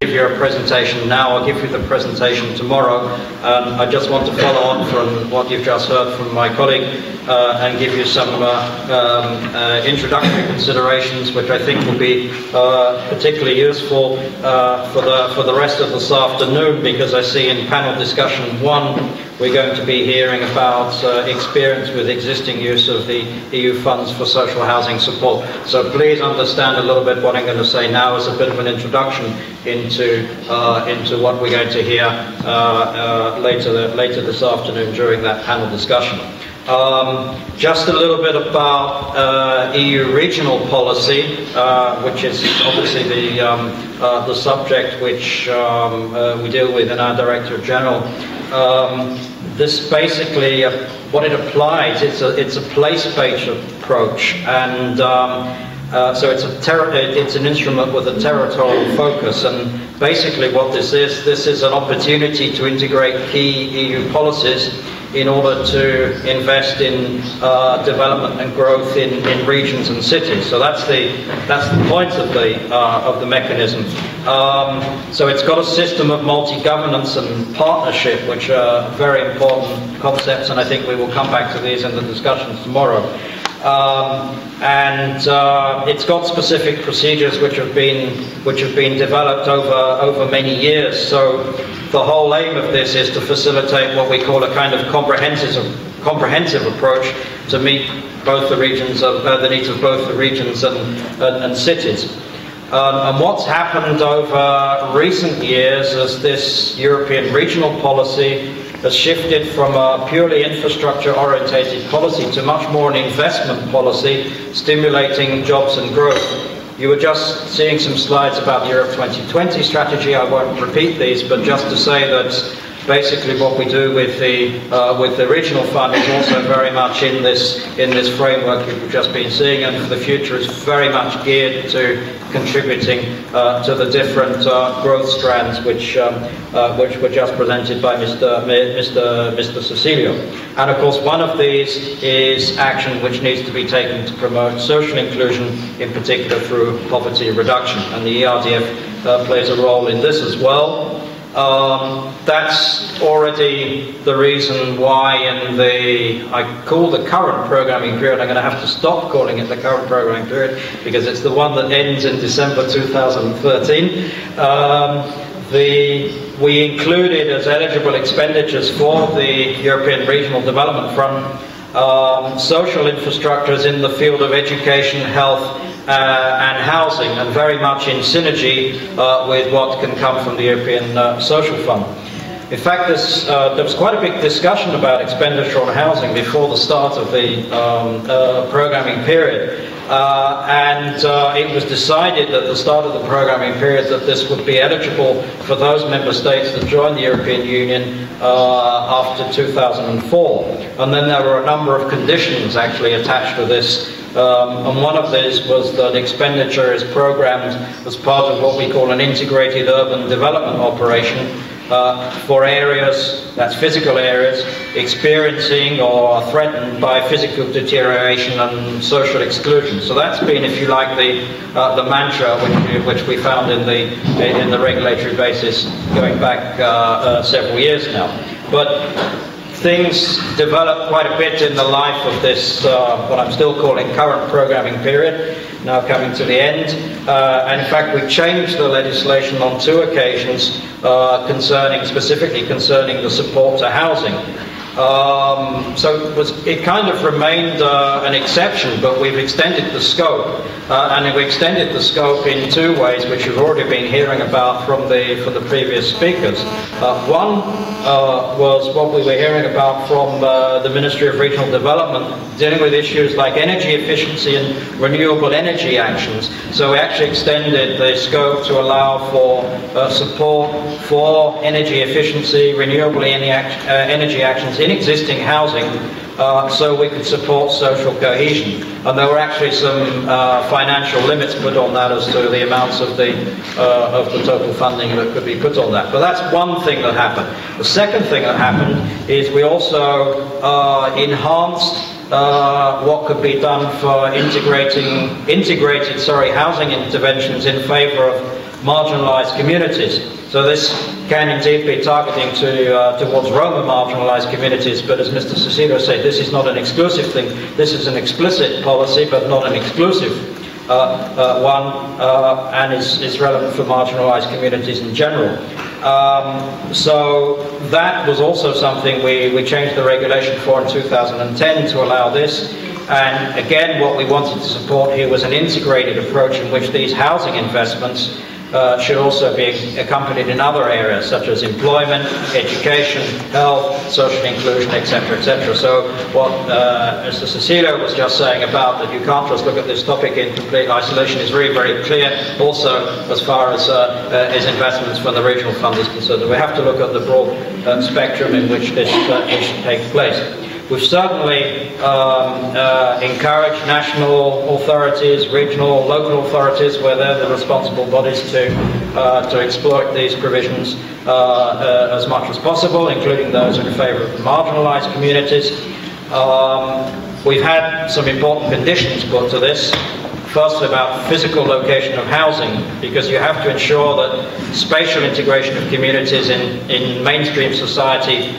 Give you a presentation now. I'll give you the presentation tomorrow. I just want to follow on from what you've just heard from my colleague and give you some introductory considerations, which I think will be particularly useful for the rest of this afternoon, because I see in panel discussion 1 we're going to be hearing about experience with existing use of the EU funds for social housing support. So please understand a little bit what I'm going to say now as a bit of an introduction into what we're going to hear later this afternoon during that panel discussion. Just a little bit about EU regional policy, which is obviously the subject which we deal with in our Directorate General. This basically, what it applies, it's a place-based approach, and so it's an instrument with a territorial focus. And basically, what this is an opportunity to integrate key EU policies in order to invest in development and growth in regions and cities. So that's the point of the mechanism. So it's got a system of multi-governance and partnership, which are very important concepts, and I think we will come back to these in the discussions tomorrow. And it's got specific procedures which have been developed over many years. So the whole aim of this is to facilitate what we call a kind of comprehensive approach to meet both the regions of the needs of both the regions and cities. And what's happened over recent years as this European regional policy has shifted from a purely infrastructure-orientated policy to much more an investment policy, stimulating jobs and growth. You were just seeing some slides about the Europe 2020 strategy. I won't repeat these, but just to say that basically what we do with the regional fund is also very much in this framework you've just been seeing, and for the future is very much geared to contributing to the different growth strands which were just presented by Mr. Cecilio. And of course, one of these is action which needs to be taken to promote social inclusion, in particular through poverty reduction, and the ERDF plays a role in this as well. That's already the reason why I call the current programming period, I'm going to have to stop calling it the current programming period because it's the one that ends in December 2013. We included as eligible expenditures for the European Regional Development Fund social infrastructures in the field of education, health, and housing, and very much in synergy with what can come from the European Social Fund. In fact, there was quite a big discussion about expenditure on housing before the start of the programming period. And it was decided at the start of the programming period that this would be eligible for those member states that joined the European Union after 2004. And then there were a number of conditions actually attached to this. And one of these was that expenditure is programmed as part of what we call an integrated urban development operation for areas, that's physical areas, experiencing or are threatened by physical deterioration and social exclusion. So that's been, if you like, the mantra which we found in the regulatory basis going back several years now. But things developed quite a bit in the life of this, what I'm still calling current programming period, now coming to the end. And in fact, we changed the legislation on 2 occasions specifically concerning the support to housing. So it kind of remained an exception, but we've extended the scope, and we extended the scope in 2 ways, which you've already been hearing about from the previous speakers. One was what we were hearing about from the Ministry of Regional Development, dealing with issues like energy efficiency and renewable energy actions. So we actually extended the scope to allow for support for energy efficiency, renewable energy actions in existing housing, so we could support social cohesion. And there were actually some financial limits put on that as to the amounts of the total funding that could be put on that. But that's one thing that happened. The second thing that happened is we also enhanced what could be done for integrated housing interventions in favour of marginalized communities. So this can indeed be targeting towards Roma marginalized communities, but as Mr. Cicero said, this is not an exclusive thing. This is an explicit policy, but not an exclusive one, and is relevant for marginalized communities in general. So that was also something we changed the regulation for in 2010 to allow this. And again, what we wanted to support here was an integrated approach in which these housing investments should also be accompanied in other areas such as employment, education, health, social inclusion, etc., etc. So what Mr. Cicero was just saying about that you can't just look at this topic in complete isolation is very, very clear also as far as investments from the regional fund is concerned. We have to look at the broad spectrum in which this should take place. We've certainly encouraged national authorities, regional, local authorities, where they're the responsible bodies to exploit these provisions as much as possible, including those in favour of the marginalised communities. We've had some important conditions put to this. First, about physical location of housing, because you have to ensure that spatial integration of communities in mainstream society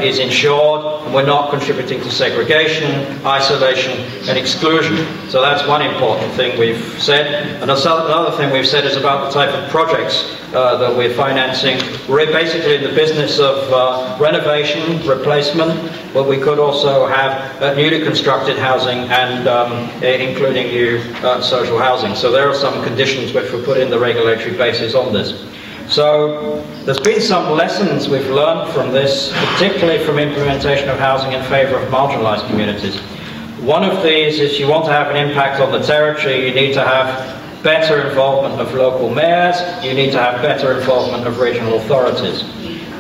is ensured, and we're not contributing to segregation, isolation and exclusion. So that's one important thing we've said. And another thing we've said is about the type of projects that we're financing. We're basically in the business of renovation, replacement, but we could also have newly constructed housing and including new social housing. So there are some conditions which were put in the regulatory basis on this. So there's been some lessons we've learned from this, particularly from implementation of housing in favour of marginalised communities. One of these is you want to have an impact on the territory, you need to have better involvement of local mayors, you need to have better involvement of regional authorities,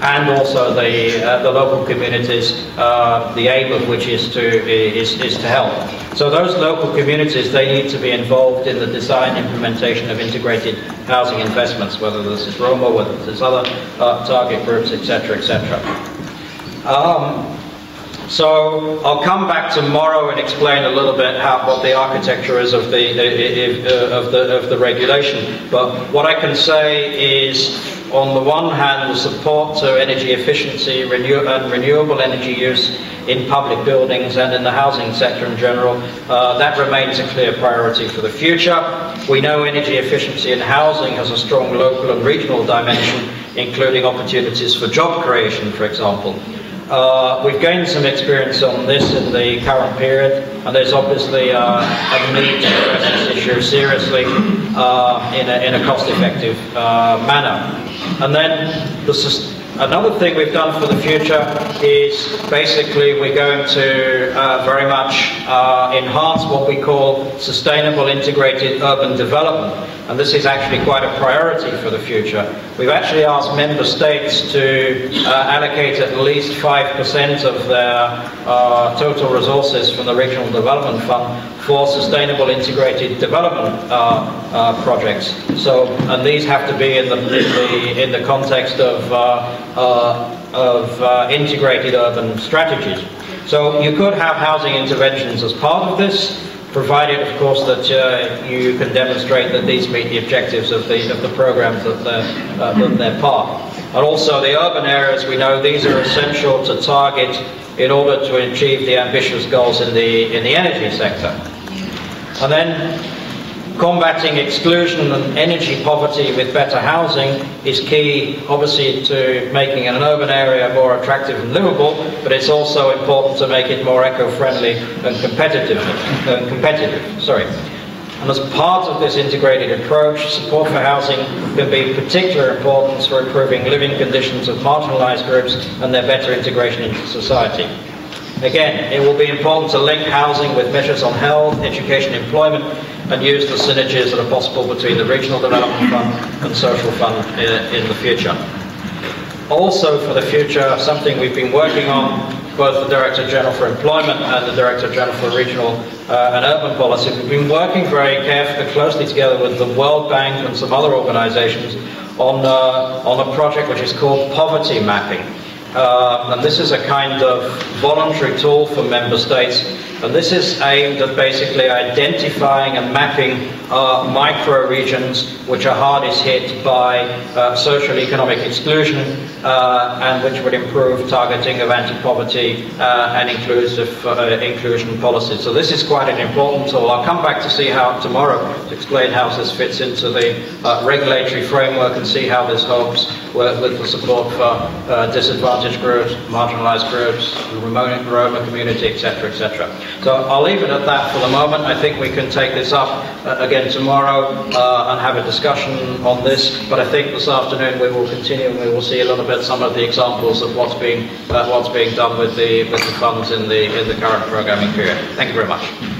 and also the local communities, the aim of which is to help. So those local communities, they need to be involved in the design and implementation of integrated housing investments, whether this is Roma, whether this is other target groups, etc., etc. So I'll come back tomorrow and explain a little bit what the architecture is of the regulation. But what I can say is, on the one hand, the support to energy efficiency and renewable energy use in public buildings and in the housing sector in general, that remains a clear priority for the future. We know energy efficiency in housing has a strong local and regional dimension, including opportunities for job creation, for example. We've gained some experience on this in the current period, and there's obviously a need to address this issue seriously in a cost-effective manner. And then another thing we've done for the future is basically we're going to very much enhance what we call sustainable integrated urban development. And this is actually quite a priority for the future. We've actually asked member states to allocate at least 5% of their total resources from the Regional Development Fund for sustainable integrated development projects. So, and these have to be in the context of integrated urban strategies. So you could have housing interventions as part of this, provided, of course, that you can demonstrate that these meet the objectives of the programs that they're part. And also the urban areas, we know these are essential to target in order to achieve the ambitious goals in the energy sector. And then combating exclusion and energy poverty with better housing is key, obviously, to making an urban area more attractive and livable, but it's also important to make it more eco-friendly and competitive. And as part of this integrated approach, support for housing can be of particular importance for improving living conditions of marginalised groups and their better integration into society. Again, it will be important to link housing with measures on health, education, employment, and use the synergies that are possible between the Regional Development Fund and Social Fund in the future. Also for the future, something we've been working on, both the Director General for Employment and the Director General for Regional and Urban Policy, we've been working very closely together with the World Bank and some other organisations on a project which is called poverty mapping. And this is a kind of voluntary tool for member states And this is aimed at basically identifying and mapping micro-regions which are hardest hit by social economic exclusion and which would improve targeting of anti-poverty and inclusion policies. So this is quite an important tool. I'll come back to see how tomorrow to explain how this fits into the regulatory framework and see how this helps with the support for disadvantaged groups, marginalized groups, the remote Roma community, etc., etc. So I'll leave it at that for the moment. I think we can take this up again tomorrow and have a discussion on this, but I think this afternoon we will continue and we will see a little bit some of the examples of what's being done with the funds in the current programming period. Thank you very much.